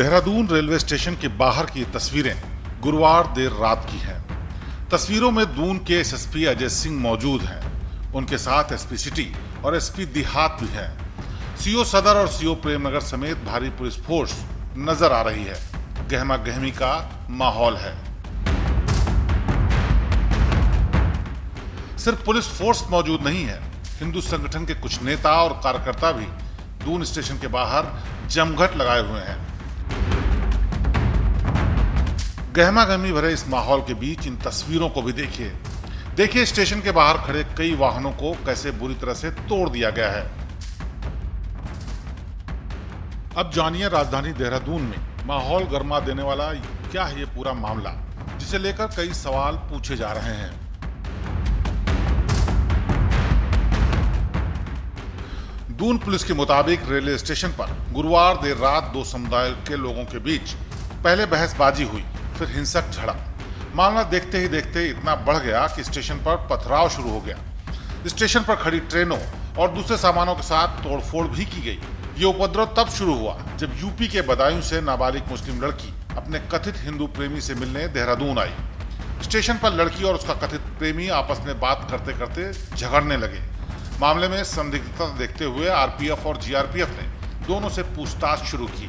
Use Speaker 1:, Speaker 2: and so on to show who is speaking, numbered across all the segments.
Speaker 1: Dehradun railway station के बाहर की तस्वीरें गुरुवार देर रात की हैं। तस्वीरों में दून के एसएसपी अजय सिंह मौजूद हैं। उनके साथ एसपी सिटी और एसपी देहात भी हैं। सीओ सदर और सीओ प्रेमनगर समेत भारी पुलिस फोर्स नजर आ रही है। गहमा गहमी का माहौल है। सिर्फ पुलिस फोर्स मौजूद नहीं है, हिंदू संगठन के कुछ नेता और कार्यकर्ता भी दून स्टेशन के बाहर जमघट लगाए हुए हैं। गहमा गहमी भरे इस माहौल के बीच इन तस्वीरों को भी देखिए स्टेशन के बाहर खड़े कई वाहनों को कैसे बुरी तरह से तोड़ दिया गया है। अब जानिए राजधानी देहरादून में माहौल गरमा देने वाला क्या है ये पूरा मामला, जिसे लेकर कई सवाल पूछे जा रहे हैं। दून पुलिस के मुताबिक रेलवे स्टेशन पर गुरुवार देर रात दो समुदायों के लोगों के बीच पहले बहसबाजी हुई, फिर हिंसक झड़प। मामला देखते ही देखते इतना बढ़ गया कि स्टेशन पर पथराव शुरू हो गया। स्टेशन पर खड़ी ट्रेनों और दूसरे सामानों के साथ तोड़फोड़ भी की गई। ये उपद्रव तब शुरू हुआ जब यूपी के बदायूं से नाबालिग मुस्लिम लड़की अपने कथित हिंदू प्रेमी से मिलने देहरादून आई। स्टेशन पर लड़की और उसका कथित प्रेमी आपस में बात करते करते झगड़ने लगे। मामले में संदिग्धता देखते हुए आरपीएफ और जीआरपीएफ ने दोनों से पूछताछ शुरू की।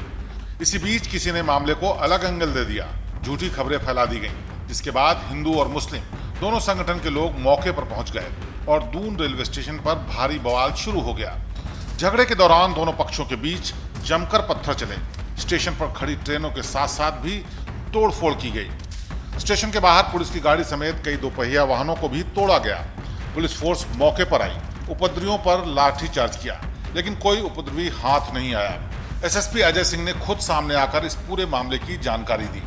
Speaker 1: इसी बीच किसी ने मामले को अलग एंगल दे दिया। झूठी खबरें फैला दी गईं, जिसके बाद हिंदू और मुस्लिम दोनों संगठन के लोग मौके पर पहुंच गए और दून रेलवे स्टेशन पर भारी बवाल शुरू हो गया। झगड़े के दौरान दोनों पक्षों के बीच जमकर पत्थर चले। स्टेशन पर खड़ी ट्रेनों के साथ साथ भी तोड़फोड़ की गई। स्टेशन के बाहर पुलिस की गाड़ी समेत कई दोपहिया वाहनों को भी तोड़ा गया। पुलिस फोर्स मौके पर आई, उपद्रवियों पर लाठीचार्ज किया, लेकिन कोई उपद्रवी हाथ नहीं आया। एसएसपी अजय सिंह ने खुद सामने आकर इस पूरे मामले की जानकारी दी।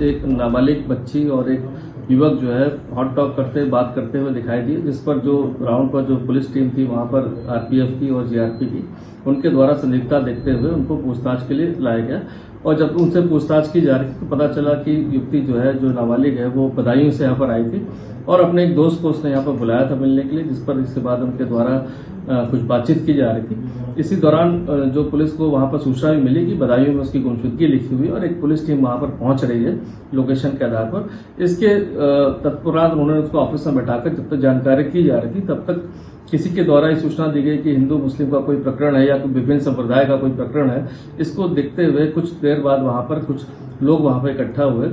Speaker 2: एक नाबालिग बच्ची और एक युवक जो है हॉट टॉक बात करते हुए दिखाई दिए, जिस पर जो ग्राउंड पर जो पुलिस टीम थी वहां पर आरपीएफ की और जीआरपी की, उनके द्वारा संदिग्धता देखते हुए उनको पूछताछ के लिए लाया गया। और जब उनसे पूछताछ की जा रही थी तो पता चला कि युवती जो है, जो नाबालिग है, वो बदायूं से यहाँ पर आई थी और अपने एक दोस्त को उसने यहाँ पर बुलाया था मिलने के लिए, जिस पर इसके बाद उनके द्वारा कुछ बातचीत की जा रही थी। इसी दौरान जो पुलिस को वहां पर सूचना भी मिली कि बदायूं में उसकी गुमशुदगी लिखी हुई और एक पुलिस टीम वहां पर पहुंच रही है लोकेशन के आधार पर। इसके तत्पश्चात उन्होंने उसको ऑफिस में बैठाकर जब तक जानकारी की जा रही थी तब तक किसी के द्वारा ये सूचना दी गई कि हिंदू मुस्लिम का कोई प्रकरण है या कोई विभिन्न संप्रदाय का कोई प्रकरण है। इसको देखते हुए कुछ देर बाद वहां पर कुछ लोग वहां पर इकट्ठा हुए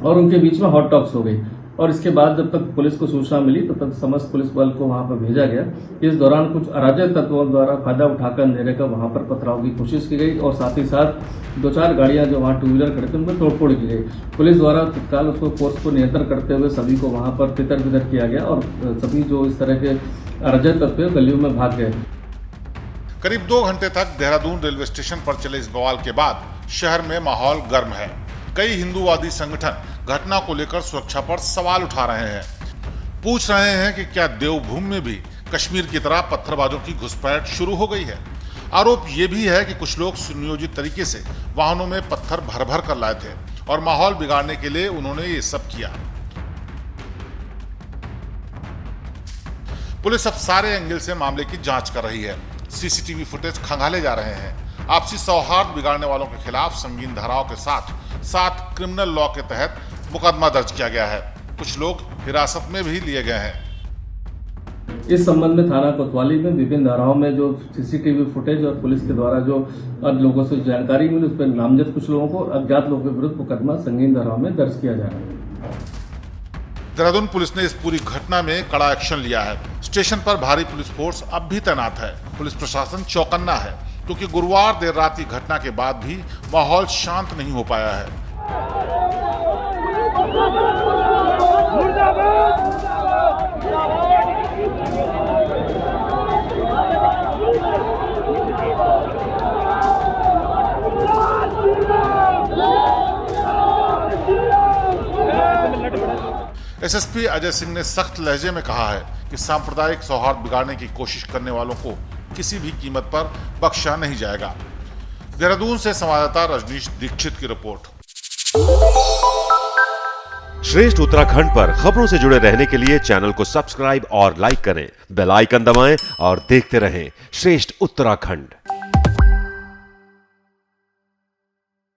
Speaker 2: और उनके बीच में हॉट टॉक्स हो गई। और इसके बाद जब तक पुलिस को सूचना मिली तब तक समस्त पुलिस बल को वहां पर भेजा गया। इस दौरान कुछ अराजक तत्वों द्वारा फायदा उठाकर अंधेरे का वहां पर पथराव की कोशिश की गई और साथ ही साथ दो चार गाड़ियां जो वहां टू व्हीलर खड़े थे उनमें तोड़फोड़ की गई। पुलिस द्वारा तत्काल उसको फोर्स को नियंत्रण करते हुए सभी को वहां पर तितर बितर किया गया और सभी जो इस तरह के अराजक तत्व गलियों में भाग गए।
Speaker 1: करीब 2 घंटे तक देहरादून रेलवे स्टेशन पर चले इस बवाल के बाद शहर में माहौल गर्म है। कई हिंदूवादी संगठन घटना को लेकर सुरक्षा पर सवाल उठा रहे हैं। पूछ रहे हैं कि क्या देवभूमि में भी कश्मीर की तरह पत्थरबाजों की घुसपैठ शुरू हो गई है। आरोप ये भी है कि कुछ लोग सुनियोजित तरीके से वाहनों में पत्थर भर भर कर लाए थे और माहौल बिगाड़ने के लिए उन्होंने ये सब किया। पुलिस अब सारे एंगल से मामले की जांच कर रही है। सीसीटीवी फुटेज खंगाले जा रहे हैं। आपसी सौहार्द बिगाड़ने वालों के खिलाफ संगीन धाराओं के साथ क्रिमिनल लॉ के तहत मुकदमा दर्ज किया गया है। कुछ लोग हिरासत में भी लिए गए हैं।
Speaker 2: इस संबंध में थाना कोतवाली में विभिन्न धाराओं में जो सीसीटीवी फुटेज और पुलिस के द्वारा जो लोगों से जानकारी मिली, उस पर नामजद कुछ लोगों को अज्ञात लोगों के विरुद्ध मुकदमा संगीन धाराओं में दर्ज किया जा रहा है।
Speaker 1: देहरादून पुलिस ने इस पूरी घटना में कड़ा एक्शन लिया है। स्टेशन पर भारी पुलिस फोर्स अब भी तैनात है। पुलिस प्रशासन चौकन्ना है क्योंकि गुरुवार देर रात की घटना के बाद भी माहौल शांत नहीं हो पाया है। एसएसपी अजय सिंह ने सख्त लहजे में कहा है कि सांप्रदायिक सौहार्द बिगाड़ने की कोशिश करने वालों को किसी भी कीमत पर बख्शा नहीं जाएगा। देहरादून से संवाददाता रजनीश दीक्षित की रिपोर्ट।
Speaker 3: श्रेष्ठ उत्तराखंड पर खबरों से जुड़े रहने के लिए चैनल को सब्सक्राइब और लाइक करें, बेल आइकन दबाएं और देखते रहें श्रेष्ठ उत्तराखंड।